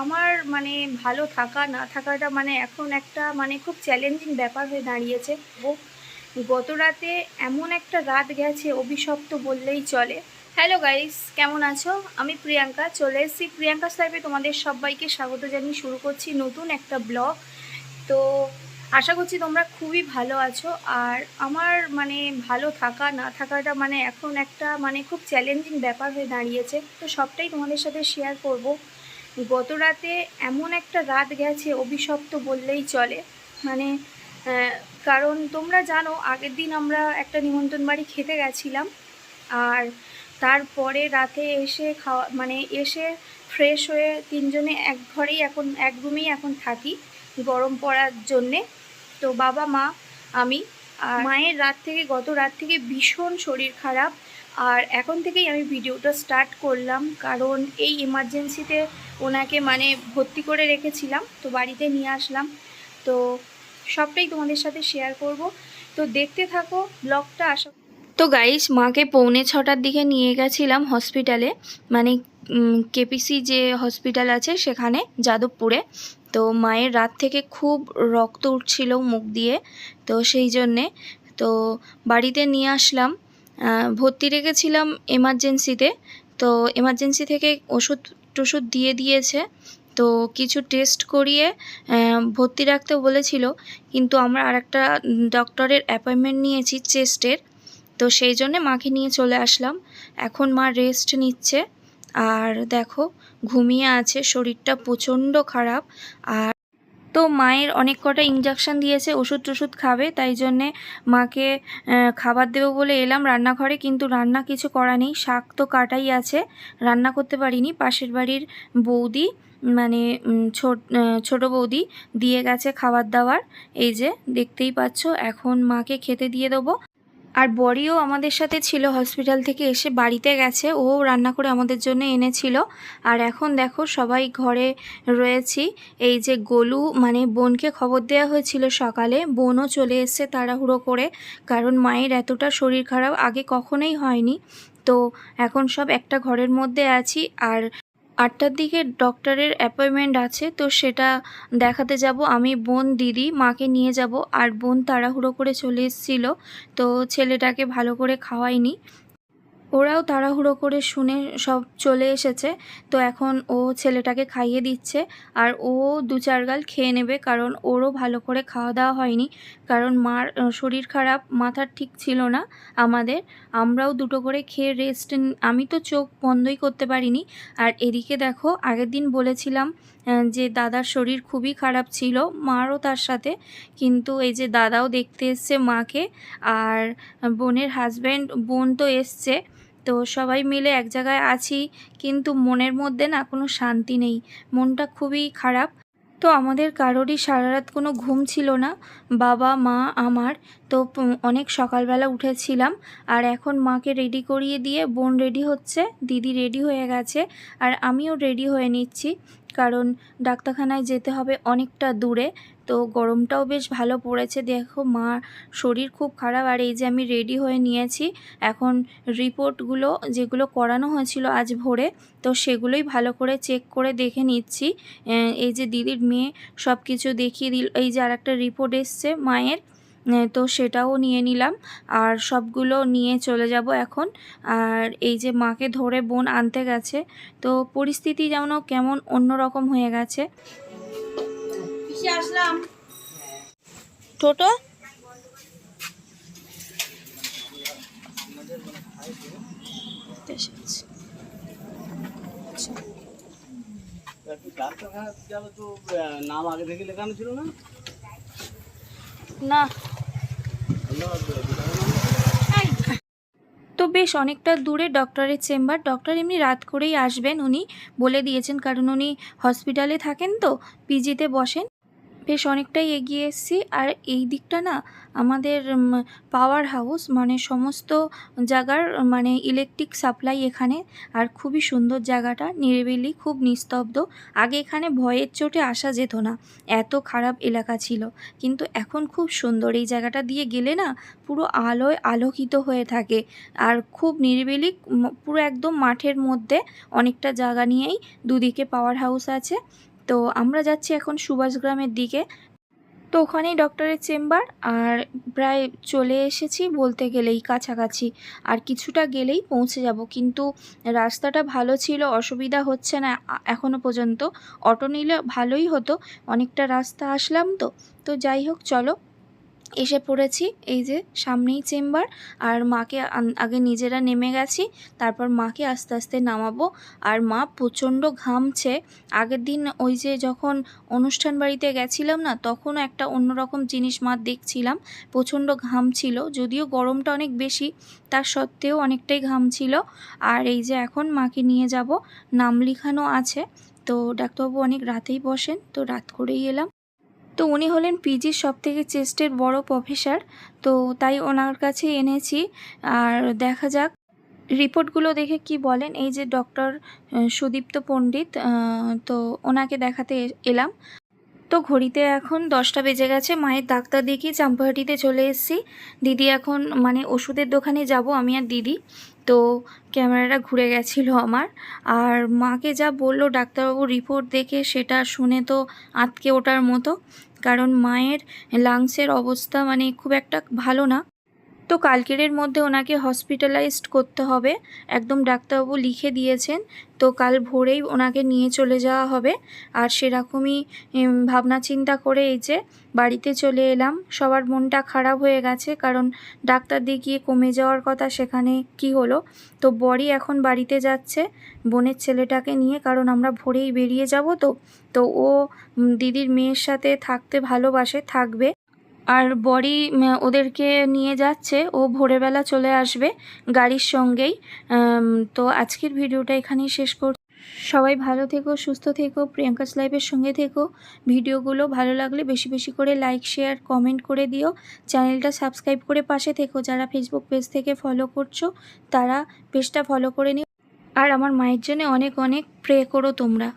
আমার মানে ভালো থাকা না থাকাটা মানে এখন একটা মানে খুব চ্যালেঞ্জিং ব্যাপার হয়ে দাঁড়িয়েছে। গত রাতে এমন একটা রাত গেছে অভিশপ্ত বললেই চলে। হ্যালো গাইস, কেমন আছো? আমি প্রিয়াঙ্কা চলে এসেছি প্রিয়াঙ্কা লাইফে। তোমাদের সবাইকে স্বাগত জানিয়ে শুরু করছি নতুন একটা ব্লগ। তো আশা করছি তোমরা খুবই ভালো আছো। আর আমার মানে ভালো থাকা না থাকাটা মানে এখন একটা মানে খুব চ্যালেঞ্জিং ব্যাপার হয়ে দাঁড়িয়েছে। তো সবটাই তোমাদের সাথে শেয়ার করব। গত রাতে এমন একটা রাত গেছে অভিশপ্ত বললেই চলে। মানে কারণ তোমরা জানো আগের দিন আমরা একটা নিমন্ত্রণ বাড়ি খেতে গেছিলাম। আর তারপরে রাতে এসে খাওয়া মানে এসে ফ্রেশ হয়ে তিনজনে এক ঘরেই এখন এক রুমেই এখন থাকি গরম পড়ার জন্যে। তো বাবা মা আমি আর মায়ের গত রাত থেকে ভীষণ শরীর খারাপ। আর এখন থেকেই আমি ভিডিওটা স্টার্ট করলাম কারণ এই এমার্জেন্সিতে ওনাকে মানে ভর্তি করে রেখেছিলাম, তো বাড়িতে নিয়ে আসলাম। তো সবটাই তোমাদের সাথে শেয়ার করব, তো দেখতে থাকো ব্লগটা। আশা তো গাইস, মাকে 6:45টার দিকে নিয়ে গেছিলাম হসপিটালে, মানে কেপিসি যে হসপিটাল আছে সেখানে যাদবপুরে। তো মায়ের রাত থেকে খুব রক্ত উঠছিল মুখ দিয়ে, তো সেই জন্যে তো বাড়িতে নিয়ে আসলাম। ভর্তি রেখেছিলাম এমার্জেন্সিতে। তো এমার্জেন্সি থেকে ওষুধ টষুধ দিয়ে দিয়েছে। তো কিছু টেস্ট করিয়ে ভর্তি রাখতে বলেছিল, কিন্তু আমরা আরেকটা ডক্টরের অ্যাপয়েন্টমেন্ট নিয়েছি চেস্টের। তো সেই জন্যে মাকে নিয়ে চলে আসলাম। এখন মা রেস্ট নিচ্ছে আর দেখো ঘুমিয়ে আছে, শরীরটা প্রচণ্ড খারাপ। আর তো মায়ের অনেক কটা ইঞ্জেকশন দিয়েছে, ওষুধ টষুধ খাবে, তাই জন্যে মাকে খাবার দেবো বলে এলাম রান্নাঘরে, কিন্তু রান্না কিছু করা নেই, শাক তো কাটাই আছে, রান্না করতে পারিনি। পাশের বাড়ির বৌদি মানে ছোট বৌদি দিয়ে গেছে খাবার দাবার, এই যে দেখতেই পাচ্ছ। এখন মাকে খেতে দিয়ে দেবো। আর বড়িও আমাদের সাথে ছিল, হসপিটাল থেকে এসে বাড়িতে গেছে, ও রান্না করে আমাদের জন্য এনেছিল। আর এখন দেখো সবাই ঘরে রয়েছি। এই যে গোলু মানে বোনকে খবর দেওয়া হয়েছিল সকালে, বোনও চলে এসছে তাড়াহুড়ো করে, কারণ মায়ের এতটা শরীর খারাপ আগে কখনোই হয়নি। তো এখন সব একটা ঘরের মধ্যে আছি। আর 8টার দিকে ডক্টরের অ্যাপয়েন্টমেন্ট আছে, তো সেটা দেখাতে যাব আমি, বোন, দিদি, মাকে নিয়ে যাব। আর বোন তাড়াহুড়ো করে চলে এসেছিলো, তো ছেলেটাকে ভালো করে খাওয়াইনি। ওরাও তাড়াহুড়ো করে শুনে সব চলে এসেছে। তো এখন ও ছেলেটাকে খাইয়ে দিচ্ছে, আর ও 2-4 গাল খেয়ে নেবে, কারণ ওরও ভালো করে খাওয়া দাওয়া হয়নি। কারণ মার শরীর খারাপ, মাথার ঠিক ছিল না আমাদের। আমরাও দুটো করে খেয়ে রেস্ট, আমি তো চোখ বন্ধই করতে পারিনি। আর এদিকে দেখো আগের দিন বলেছিলাম যে দাদার শরীর খুবই খারাপ ছিল, মারও তার সাথে, কিন্তু এই যে দাদাও দেখতে এসছে মাকে। আর বোনের হাজব্যান্ড, বোন তো এসছে। তো সবাই মিলে এক জায়গায় আছি, কিন্তু মনের মধ্যে না কোনো শান্তি নেই, মনটা খুবই খারাপ। তো আমাদের কারোরই সারা রাত কোনো ঘুম ছিল না, বাবা মা আমার। তো অনেক সকালবেলা উঠেছিলাম। আর এখন মাকে রেডি করিয়ে দিয়ে বোন রেডি হচ্ছে, দিদি রেডি হয়ে গেছে, আর আমিও রেডি হয়ে নিচ্ছি, কারণ ডাক্তারখানায় যেতে হবে অনেকটা দূরে। তো গরমটাও বেশ ভালো পড়েছে, দেখো মা শরীর খুব খারাপ। আর এই যে আমি রেডি হয়ে নিয়েছি, এখন রিপোর্টগুলো যেগুলো করানো হয়েছিল আজ ভোরে, তো সেগুলোই ভালো করে চেক করে দেখে নিচ্ছি। এই যে দিদির মেয়ে সব কিছু দেখিয়ে দিল। এই যে আরেকটা রিপোর্ট এসছে মায়ের, তো সেটাও নিয়ে নিলাম। আর সবগুলো নিয়ে চলে যাব এখন। আর এই যে মাকে ধরে বোন আনতে গেছে, তো পরিস্থিতি যেমন কেমন অন্যরকম হয়ে গেছে। আসলাম টোটো। নাম আগে থেকে লেখানো ছিল না? না, তো বেশ অনেকটা দূরে ডক্টরের চেম্বার। ডক্টর এমনি রাত করেই আসবেন, উনি বলে দিয়েছেন, কারণ উনি হসপিটালে থাকেন, তো পিজিতে বসেন। বেশ অনেকটাই এগিয়ে এসেছি। আর এই দিকটা না আমাদের পাওয়ার হাউস, মানে সমস্ত জায়গার মানে ইলেকট্রিক সাপ্লাই এখানে। আর খুবই সুন্দর জায়গাটা, নিরিবিলি, খুব নিস্তব্ধ। আগে এখানে ভয়ের চোটে আসা যেত না, এত খারাপ এলাকা ছিল, কিন্তু এখন খুব সুন্দর। এই জায়গাটা দিয়ে গেলে না পুরো আলোয় আলোকিত হয়ে থাকে, আর খুব নিরিবিলি, পুরো একদম মাঠের মধ্যে অনেকটা জায়গা নিয়েই দুদিকে পাওয়ার হাউস আছে। তো আমরা যাচ্ছি এখন সুভাষগ্রামের দিকে। তো ওখানেই ডক্টরের চেম্বার, আর প্রায় চলে এসেছি বলতে গেলেই, কাছাকাছি। আর কিছুটা গেলেই পৌঁছে যাব, কিন্তু রাস্তাটা ভালো ছিল, অসুবিধা হচ্ছে না এখনো পর্যন্ত। অটো নিলে ভালোই হতো, অনেকটা রাস্তা আসলাম তো। তো যাই হোক, চলো, এসে পড়েছি। এই যে সামনেই চেম্বার। আর মাকে আগে নিজেরা নেমে গেছি, তারপর মাকে আস্তে আস্তে নামাবো। আর মা প্রচণ্ড ঘামছে। আগের দিন ওই যে যখন অনুষ্ঠান বাড়িতে গেছিলাম না, তখনও একটা অন্যরকম জিনিস মা দেখছিলাম, প্রচণ্ড ঘাম ছিল, যদিও গরমটা অনেক বেশি, তার সত্ত্বেও অনেকটাই ঘাম ছিল। আর এই যে এখন মাকে নিয়ে যাব, নাম লিখানো আছে। তো ডাক্তারবাবু অনেক রাতেই বসেন, তো রাত করেই এলাম। তো উনি হলেন পিজির সবথেকে চেস্টের বড় প্রফেসর, তো তাই ওনার কাছে এনেছি। আর দেখা যাক রিপোর্টগুলো দেখে কি বলেন। এই যে ডক্টর সুদীপ্ত পণ্ডিত, তো ওনাকে দেখাতে এলাম। তো ঘড়িতে এখন 10টা বেজে গেছে। মায়ের ডাক্তার দেখিয়ে চাম্পাহাটিতে চলে এসেছি। দিদি এখন মানে ওষুধের দোকানে যাব, আমি আর দিদি। তো ক্যামেরাটা ঘুরে গেছিলো আমার। আর মাকে যা বলল ডাক্তারবাবু রিপোর্ট দেখে, সেটা শুনে তো আঁতকে ওঠার মতো, কারণ মায়ের লাংসের অবস্থা মানে খুব একটা ভালো না। তো কালকের মধ্যে ওনাকে হসপিটালাইজড করতে হবে, একদম ডাক্তারবাবু লিখে দিয়েছেন। তো কাল ভোরেই ওনাকে নিয়ে চলে যাওয়া হবে। আর সেরকমই ভাবনা চিন্তা করে এই যে বাড়িতে চলে এলাম। সবার মনটা খারাপ হয়ে গেছে, কারণ ডাক্তার দেখিয়ে কমে যাওয়ার কথা, সেখানে কি হলো। তো বড়ি এখন বাড়িতে যাচ্ছে বোনের ছেলেটাকে নিয়ে, কারণ আমরা ভোরেই বেরিয়ে যাব। তো ও দিদির মেয়ের সাথে থাকতে ভালোবাসে, থাকবে। আর বড়ি ওদেরকে নিয়ে যাচ্ছে, ও ভোরবেলা চলে আসবে গাড়ির সঙ্গেই। তো আজকের ভিডিওটা এখানেই শেষ করছি। সবাই ভালো থেকো, সুস্থ থেকো, প্রিয়াঙ্কাস লাইফের সঙ্গে থেকো। ভিডিওগুলো ভালো লাগলে বেশি বেশি করে লাইক, শেয়ার, কমেন্ট করে দিও। চ্যানেলটা সাবস্ক্রাইব করে পাশে থেকো। যারা ফেসবুক পেজ থেকে ফলো করছো, তারা পেজটা ফলো করে নিও। আর আমার মায়ের জন্য অনেক অনেক প্রে করো তোমরা।